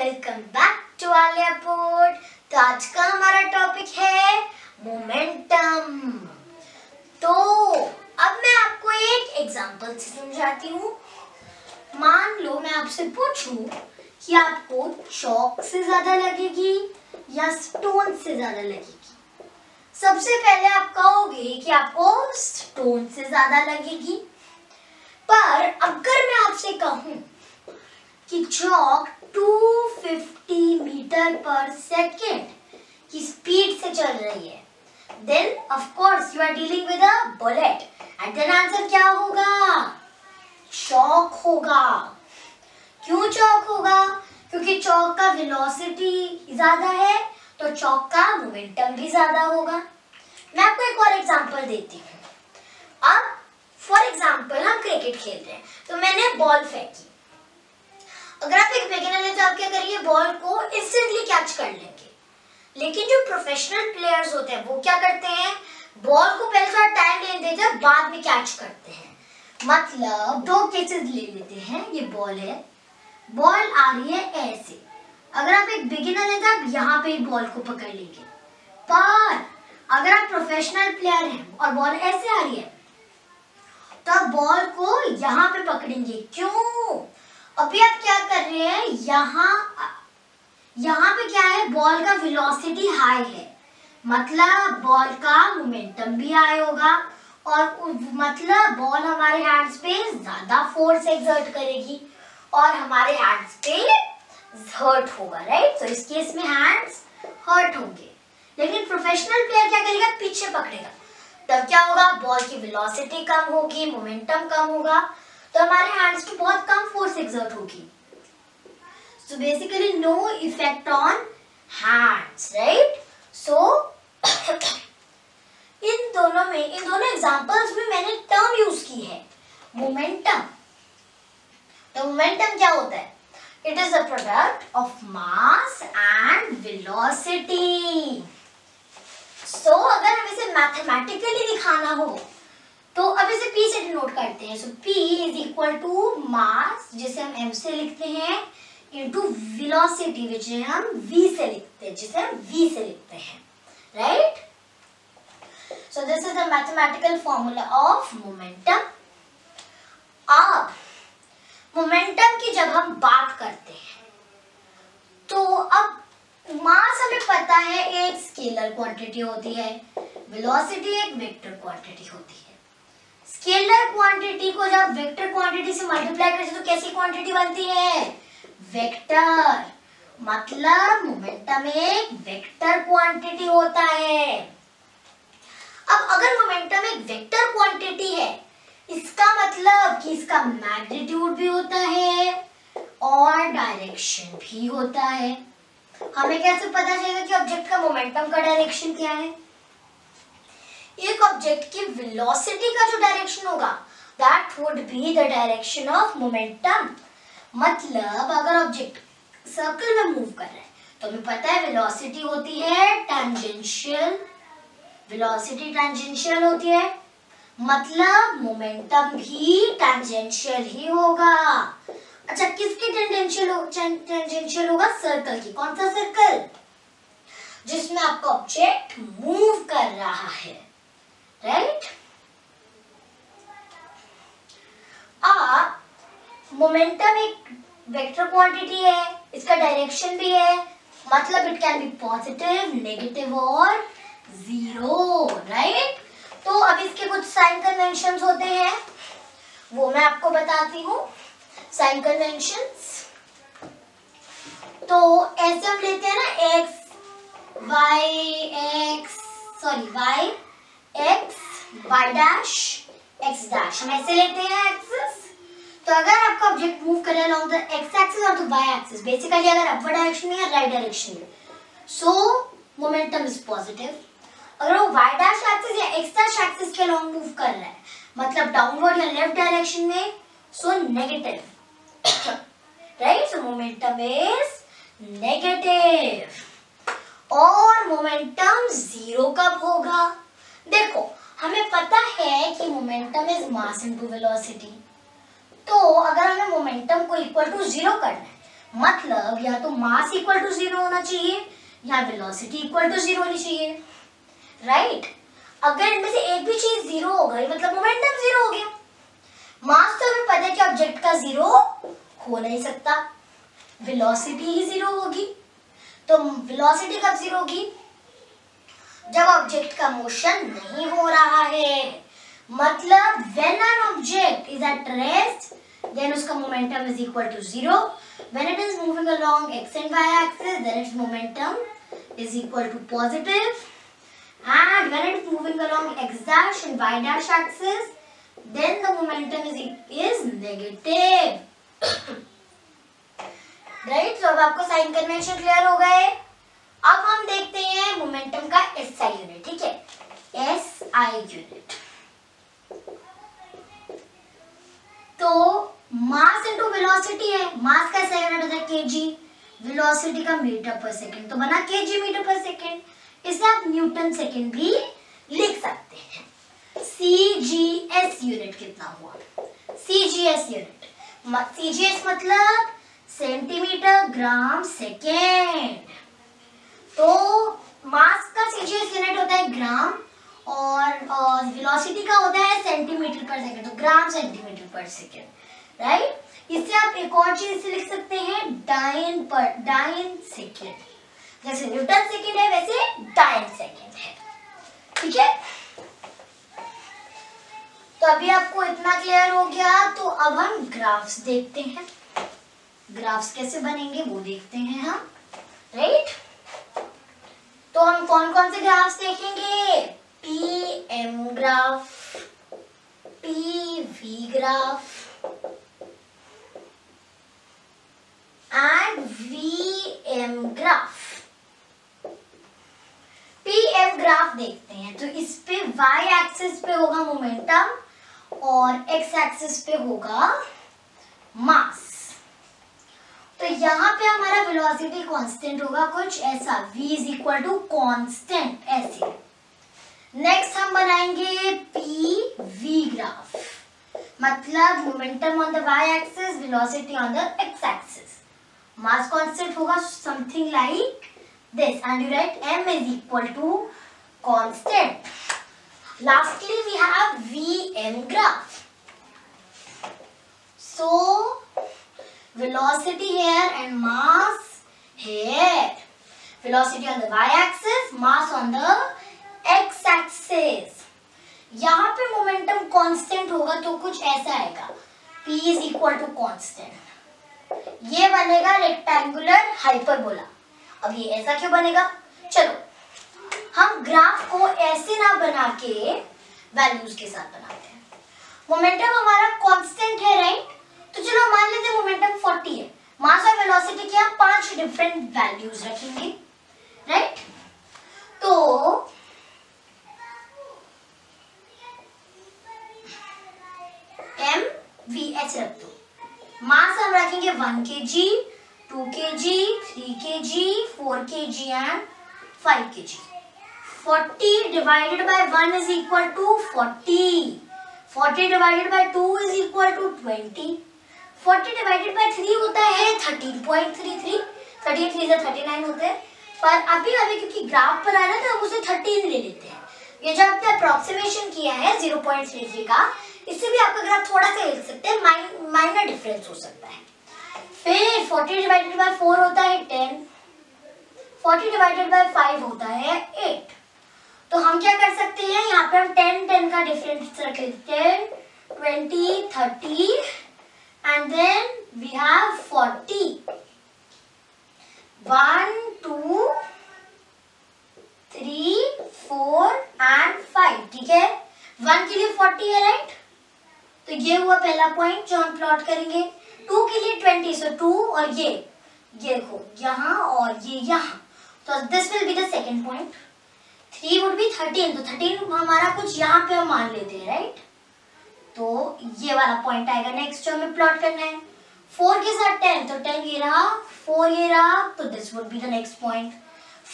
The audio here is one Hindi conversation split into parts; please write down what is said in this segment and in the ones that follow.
वेलकम बैक टू आलिया पोर्ट। तो आज का हमारा टॉपिक है मोमेंटम। तो अब मैं आपको एक एग्जांपल से समझाती हूँ। मान लो मैं आपसे पूछूं कि आपको चॉक से ज्यादा लगेगी या स्टोन से ज्यादा लगेगी। सबसे पहले आप कहोगे कि आपको स्टोन से ज्यादा लगेगी, पर अगर मैं आपसे कहूं कि चॉक 250 मीटर पर सेकेंड की स्पीड से चल रही है, then of course you are dealing with a bullet and then answer क्या होगा? चॉक होगा। क्यों चॉक होगा? क्योंकि चॉक का वेलोसिटी ज्यादा है तो चॉक का मोमेंटम भी ज्यादा होगा। मैं आपको एक और एग्जांपल देती हूँ। अब फॉर एग्जांपल हम क्रिकेट खेल रहे हैं, तो मैंने बॉल फेंकी। अगर आप एक बिगिनर हैं तो आप क्या करिए, बॉल को इंस्टेंटली कैच कर लेंगे। लेकिन जो प्रोफेशनल प्लेयर्स होते हैं वो क्या करते हैं, बॉल को पहले थोड़ा टाइम लेने देते हैं, बाद में कैच करते हैं। मतलब दो केसेस ले लेते हैं। ये बॉल है, बॉल आ रही है ऐसे। अगर आप एक बिगिनर हैं तो आप यहाँ पे बॉल को पकड़ लेंगे, पर अगर आप प्रोफेशनल प्लेयर हैं और बॉल ऐसे आ रही है तो आप बॉल को यहाँ पे पकड़ेंगे। क्यों? अभी आप क्या कर रहे हैं, यहाँ पे क्या है, बॉल का वेलोसिटी हाई है, मतलब बॉल का मोमेंटम भी हाई होगा और मतलब बॉल हमारे हैंड्स पे ज्यादा फोर्स एक्सर्ट करेगी और हमारे हैंड्स पे हर्ट होगा, राइट? तो इस केस में हैंड्स हर्ट होंगे। लेकिन प्रोफेशनल प्लेयर क्या करेगा, पीछे पकड़ेगा, तब क्या होगा, बॉल की वेलोसिटी कम होगी, मोमेंटम कम होगा, तो हमारे हैंड्स पे बहुत कम फोर्स एक्सर्ट होगी। So basically no effect on hands, right? So इन दोनों एग्जांपल्स में मैंने टर्म यूज की है मोमेंटम। तो मोमेंटम क्या होता है? It is a product of mass and velocity. So अगर हम इसे मैथमेटिकली दिखाना हो तो अब इसे P से डिनोट करते हैं। So P is equal to mass, जिसे हम m से लिखते हैं, इनटू वेलोसिटी, जिसे हम v से लिखते हैं, right? So this is the mathematical formula of momentum. अब मोमेंटम की जब हम बात करते हैं तो अब मास हमें पता है एक स्केलर क्वांटिटी होती है, वेलोसिटी एक वेक्टर क्वांटिटी होती है। स्केलर क्वांटिटी को जब वेक्टर क्वांटिटी से मल्टीप्लाई करते तो कैसी क्वांटिटी बनती है? वेक्टर। मतलब मोमेंटम एक वेक्टर क्वांटिटी होता है। अब अगर मोमेंटम एक वेक्टर क्वांटिटी है, इसका मतलब कि इसका मैग्नीट्यूड भी होता है और डायरेक्शन भी होता है। हमें कैसे पता चलेगा कि ऑब्जेक्ट का मोमेंटम का डायरेक्शन क्या है? एक ऑब्जेक्ट की वेलोसिटी का जो डायरेक्शन होगा, that would be the direction of momentum. मतलब अगर ऑब्जेक्ट सर्कल में मूव कर रहा है तो हमें पता है वेलोसिटी होती है टेंजेंशियल, वेलोसिटी टेंजेंशियल होती है, मतलब मोमेंटम भी टेंजेंशियल ही होगा। अच्छा, किसकी टेंजेंशियल होगा? सर्कल की। कौन सा सर्कल? जिसमें आपका ऑब्जेक्ट मूव कर रहा है, राइट? मोमेंटम एक वेक्टर क्वांटिटी है, इसका डायरेक्शन भी है, मतलब it can be positive, negative और जीरो, राइट? तो अब इसके कुछ साइन कन्वेंशंस होते हैं, वो मैं आपको बताती हूँ। साइन कन्वेंशंस तो ऐसे हम लेते हैं ना, y डैश x डैश, हम ऐसे लेते हैं एक्सिस। तो अगर आपका ऑब्जेक्ट मूव करे अलोंग द x एक्सिस और द y एक्सिस, बेसिकली अगर अपवर्ड डायरेक्शन में या राइट डायरेक्शन में, सो मोमेंटम इज पॉजिटिव। अगर वो y डैश एक्सिस या x डैश एक्सिस के अलोंग मूव कर रहा है, मतलब डाउनवर्ड या लेफ्ट डायरेक्शन में, so negative, right? So momentum is negative. और मोमेंटम जीरो कब होगा? देखो, हमें पता है कि momentum is mass into velocity. तो अगर हमें मोमेंटम को इक्वल टू जीरो करना है मतलब या तो मास इक्वल टू 0 होना चाहिए या वेलोसिटी इक्वल टू 0 होनी चाहिए, राइट? अगर इनमें से एक भी चीज 0 हो गई मतलब मोमेंटम 0 हो गया। मास तो हमें पता है कि ऑब्जेक्ट का 0 हो नहीं सकता, वेलोसिटी ही 0 होगी। तो वेलोसिटी कब 0 होगी? जब ऑब्जेक्ट का मोशन नहीं हो रहा है, मतलब when an object is at rest then उसका momentum is equal to 0। When it is moving along x and y axis then its momentum is equal to positive, and when it is moving along x dash and y dash axis then the momentum is negative, right? तो अब आपको साइन कन्वेंशन क्लियर हो गए। अब हम देखते हैं मोमेंटम का एसआई यूनिट, ठीक है? एसआई यूनिट तो मास इनटू वेलोसिटी है। मास का एसआई यूनिट होता है केजी, वेलोसिटी का मीटर पर सेकंड, तो बना केजी मीटर पर सेकंड। इसे आप न्यूटन सेकंड भी लिख सकते हैं। सीजीएस यूनिट कितना हुआ? सीजीएस यूनिट, सीजीएस मतलब सेंटीमीटर ग्राम सेकेंड। तो मास का सीजीएस यूनिट होता है ग्राम और वेलोसिटी का होता है सेंटीमीटर पर सेकंड, तो ग्राम सेंटीमीटर पर सेकंड, राइट? इससे आप एक और चीज लिख सकते हैं डाइन सेकंड। जैसे न्यूटन सेकंड है वैसे डाइन सेकंड है, ठीक है? तो अभी आपको इतना क्लियर हो गया, तो अब हम ग्राफ्स देखते हैं। ग्राफ्स कैसे बनेंगे वो देखते हैं हम, राइट? तो हम कौन कौन से ग्राफ्स देखेंगे? PM graph, PV graph and VM graph. PM graph देखते हैं तो इस पे y एक्सिस पे होगा मोमेंटम और x एक्सिस पे होगा मास। तो यहाँ पे हमारा वेलोसिटी कांस्टेंट होगा कुछ ऐसा, v is equal to constant ऐसे। नेक्स्ट हम बनाएंगे पीवी ग्राफ, मतलब momentum on the y axis, velocity on the x axis. Mass constant होगा something like this and you write m is equal to constant. Lastly we have vm graph. So velocity here and mass here. Velocity on the y axis, mass on the x axis. यहाँ पे मोमेंटम कांस्टेंट होगा तो कुछ ऐसा आएगा, p is equal to constant। ये बनेगा रेक्टेंगुलर हाइपरबोला। अब ये ऐसा क्यों बनेगा? चलो हम ग्राफ को ऐसे ना बना के वैल्यूज के साथ बनाते हैं। मोमेंटम हमारा कांस्टेंट है, राइट? तो चलो मान लेते हैं मोमेंटम 40 है, मास और वेलोसिटी के हम 5 डिफरेंट वैल्यूज रखेंगे, राइट? तो एम वी एच रख दो। मास हम रखेंगे 1 kg, 2 kg, 3 kg, 4 kg and 5 kg. 40 divided by 1 is equal to 40. 40 divided by 2 is equal to 20. 40 divided by 3 होता है 13.33. 13 3 से 39 होते हैं, पर अभी क्योंकि ग्राफ पर आ रहा है तो हम उसे 13 ले लेते हैं। ये जो आपने अप्रोक्सीमेशन किया है 0.33 का, इससे भी आपका ग्राफ थोड़ा सा हिल सकते हैं, माइनर डिफरेंस हो सकता है। फिर 40 डिवाइडेड बाय 4 होता है 10, 40 डिवाइडेड बाय 5 होता है 8। तो हम क्या कर सकते हैं, यहाँ पे हम 10 का डिफरेंस रख लेते हैं, 20, 30 and then we have 40। 1, 2, 3, 4 and 5, ठीक है? 1 के लिए 40 है, राइट? तो ये हुआ पहला पॉइंट जो हम प्लॉट करेंगे। 2 के लिए 20, सो 2 और ये देखो यहाँ और ये यहाँ, तो this will be the second point. 3 would be 13, तो 13 हमारा कुछ यहाँ पे हम मान लेते हैं, राइट? तो ये वाला पॉइंट आएगा नेक्स्ट जो हमें प्लॉट करना है। 4 के साथ 10, तो 10 ये रहा, 4 ये रहा, तो this would be the next point.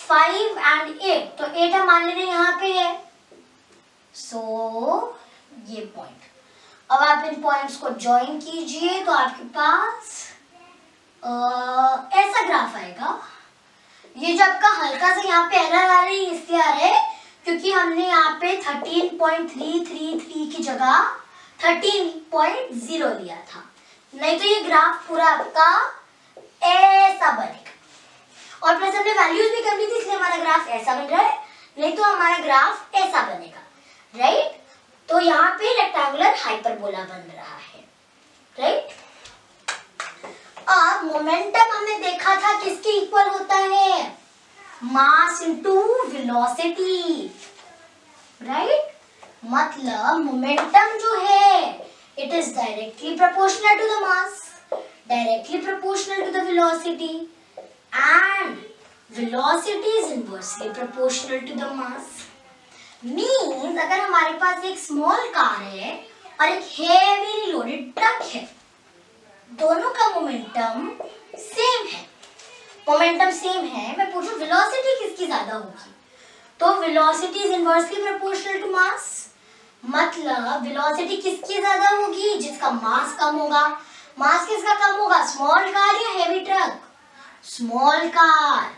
5 and 8, तो 8 हम मान ले रहे हैं यहाँ पे है, सो ये पॉइंट। अब आप इन पॉइंट्स को ज्वाइन कीजिए तो आपके पास ग्राफ आएगा। ये जो आपका हल्का सा यहाँ पे एरर आ रही है इसलिए आ रहा है क्योंकि हमने यहाँ पे 13.333 की जगह 13.0 लिया था, नहीं तो ये ग्राफ पूरा आपका ऐसा बनेगा। और प्लस हमने वैल्यूज भी करनी थी इसलिए हमारा ग्राफ ऐसा बन रहा है, नहीं तो हमारा ग्राफ ऐसा बनेगा, राइट। तो यहाँ पे रेक्टेंगुलर हाइपरबोला बन रहा है, राइट। अब मोमेंटम हमने देखा था किसके इक्वल होता है, मास इनटू वेलोसिटी, राइट। मतलब मोमेंटम जो है it is directly proportional to the mass, directly proportional to the velocity and velocity is inversely proportional to the mass. Means अगर हमारे पास एक स्मॉल कार है और एक हेवी लोडेड ट्रक है, दोनों का मोमेंटम सेम है, मोमेंटम सेम है, मैं पूछूं वेलोसिटी किसकी ज्यादा होगी, तो velocity is inversely proportional to mass. मतलब वेलोसिटी किसकी ज्यादा होगी, जिसका मास कम होगा। मास किसका कम होगा, स्मॉल कार या हेवी ट्रक, स्मॉल कार।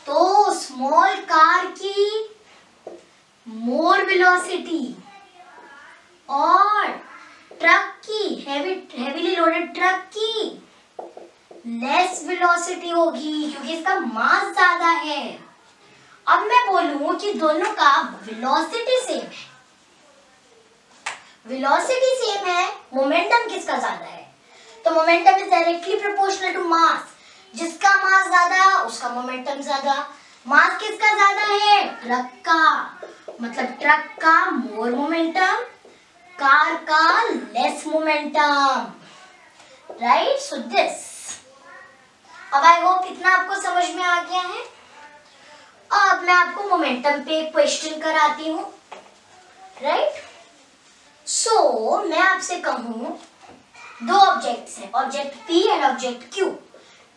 तो स्मॉल कार की मोर वेलोसिटी और ट्रक की हेवीली लोडेड ट्रक की लेस वेलोसिटी होगी क्योंकि इसका मास ज्यादा है। अब मैं बोलूं कि दोनों का वेलोसिटी सेम है, वेलोसिटी सेम है, मोमेंटम किसका ज्यादा है, तो momentum is directly proportional to mass, जिसका मास ज्यादा उसका मोमेंटम ज्यादा। मास किसका ज्यादा है, ट्रक का, मतलब ट्रक का मोर मोमेंटम, कार का less momentum, right. So this, अब आई होप इतना आपको समझ में आ गया है। अब मैं आपको मोमेंटम पे एक क्वेश्चन कराती हूँ, राइट। सो मैं आपसे कहूँ दो ऑब्जेक्ट्स हैं, object P and object Q।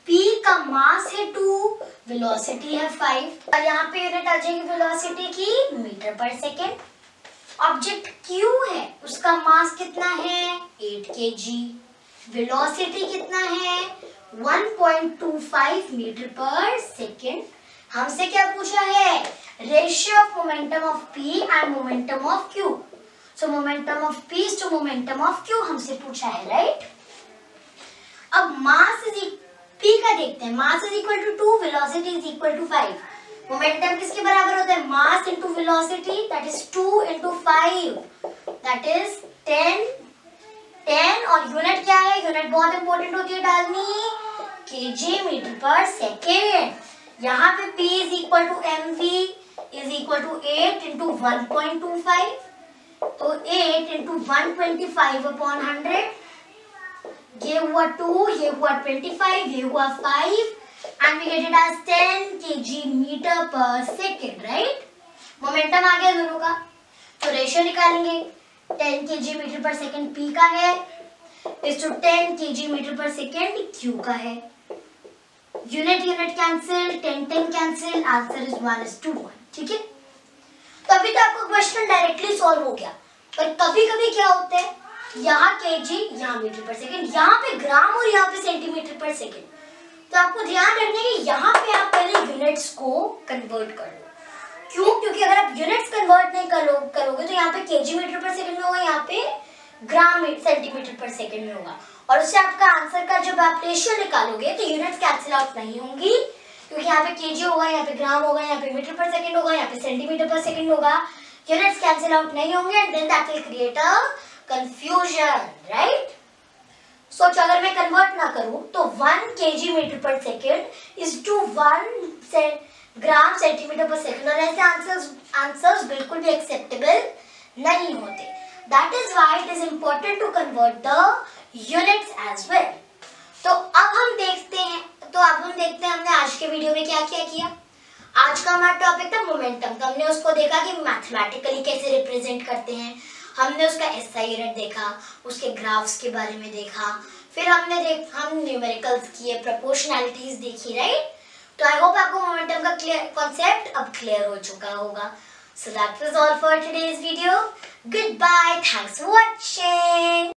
P का मास है 2, वेलोसिटी है 5 और यहाँ पे यूनिट आ जाएगी वेलोसिटी की metre per second. Object Q है, उसका मास कितना है 8 kg, वेलोसिटी कितना है 1.25 मीटर पर सेकेंड। हमसे क्या पूछा है, ratio of momentum of P and momentum of Q। So momentum of P to momentum of Q हमसे पूछा है, राइट। अब मास इज P का देखते हैं, mass is equal to 2, velocity is equal to 5। Momentum किसके बराबर होता है, mass into velocity, that is 2 into 5, that is 10 और यूनिट क्या है, यूनिट बहुत इंपॉर्टेंट होती है डालनी, kg मीटर पर सेकेंड। यहाँ पे P is equal to mv is equal to 8 into 1.25, तो 8 into 125 upon 100, ये हुआ 2, ये हुआ 25, ये हुआ 5 and we get it as 10 kg metre per second, right. Momentum आ गया दोनों का, तो रेशियो निकालेंगे, 10 kg metre per second P का है इस to 10 kg metre per second Q का है। Unit unit cancel, 10 cancel, answer is 1:1, ठीक है। तो अभी तो आपका क्वेश्चन डायरेक्टली सॉल्व हो गया, पर कभी कभी क्या होता है, यहाँ kg, यहाँ मीटर पर सेकेंड, यहाँ पे ग्राम और यहाँ पे सेंटीमीटर पर सेकेंड। तो आपको ध्यान रखना है कि यहाँ पे आप पहले यूनिट्स को कन्वर्ट कर लो। क्यों, क्योंकि अगर आप यूनिट्स कन्वर्ट नहीं करोगे तो यहाँ पे kg मीटर पर सेकेंड में होगा, यहाँ पे ग्राम सेंटीमीटर पर सेकेंड में होगा, और उससे आपका आंसर का जब आप रेशियो निकालोगे तो यूनिट्स कैंसिल आउट नहीं होंगी, क्योंकि यहाँ पे kg होगा, यहाँ पे ग्राम होगा, यहाँ पे मीटर पर सेकेंड होगा, यहाँ पे सेंटीमीटर पर सेकेंड होगा, यूनिट्स कैंसिल आउट नहीं होंगे and then that will create a confusion, right. सोचो अगर मैं कन्वर्ट ना करूं तो 1 kg metre per second is to 1 gram centimetre per second, और ऐसे आंसर्स बिल्कुल भी एक्सेप्टेबल नहीं होते। That is why it is important to convert the units as well. तो अब हम देखते हैं हमने आज के वीडियो में क्या क्या किया। आज का हमारा टॉपिक था मोमेंटम, तो हमने उसको देखा कि मैथमेटिकली कैसे रिप्रेजेंट करते हैं, हमने उसका SI यूनिट देखा, उसके ग्राफ्स के बारे में देखा, फिर हम न्यूमेरिकल्स किए, प्रोपोर्शनैलिटीज देखी, राइट। तो आई होप आपको मोमेंटम का कॉन्सेप्ट अब क्लियर हो चुका होगा। So that was all for today's video. Good bye, thanks for watching.